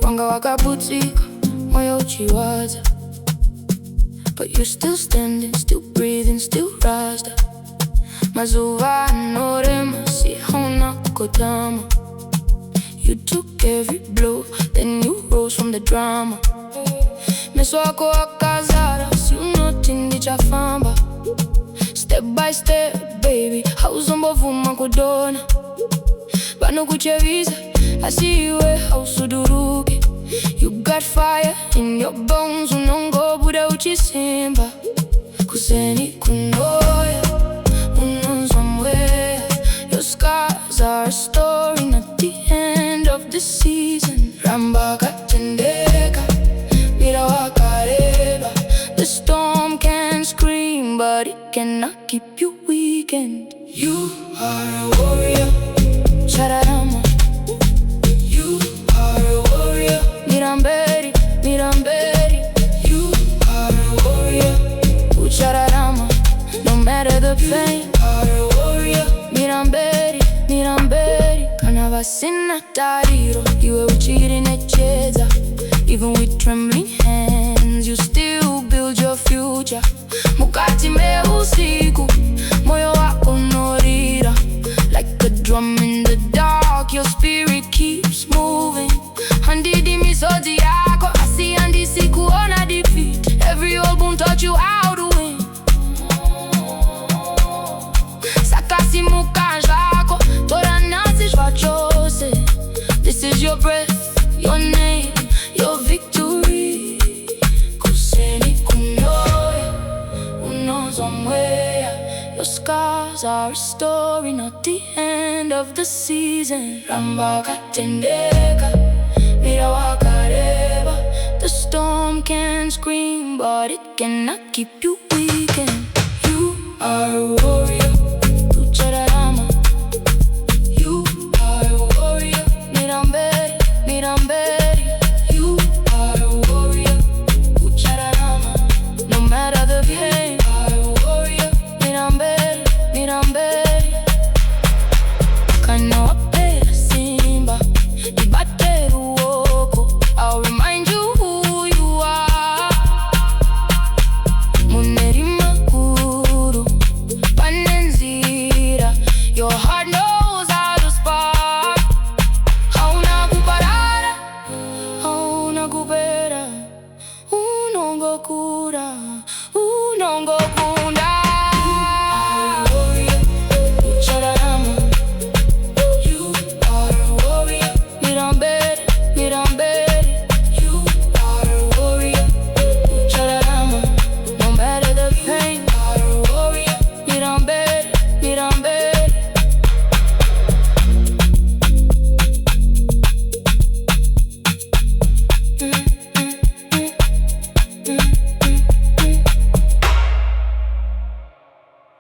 Wanga wakabutika, moyo uchiwaza, but you're still standing, still breathing, still rised up. Mazuva anorema, si hauna kukotama. You took every blow, then you rose from the drama. Meso wako wakazara, si unotingi chafamba. Step by step, baby, hauzombovu kudona. Bano kucheviza, asiwe hausuduruki. You got fire in your bones, unongo buda uchisimba. Kuseni kunoya, somewhere. Your scars are a story, not the end of the season. Ramba katendeka, mira wakareba. The storm can scream, but it cannot keep you weakened. You are a warrior, Chararama. You are a warrior, Mira Mberi, Mira Mberi. You are a warrior, Chararama. No matter the pain, Mira Mberi, Mira Mberi. Kana vasina tariro, iwe uchiri necheza. Even with trembling hands, you still build your future. Mukati me usiku, moyo wako norira. Like a drum in the dark, your spirit keeps moving. Handidi misodi yako, asi handisi kuona defeat. Every old wound taught you how to win. Sakasi mukanjako, tora nasi shvachose. This is your breath, your name, your victory. Kuseni kunoya, somewhere. Your scars are a story, not the end of the season. Ramba katendeka, mira wakareba. The storm can scream, but it cannot keep you weakened. You are a warrior.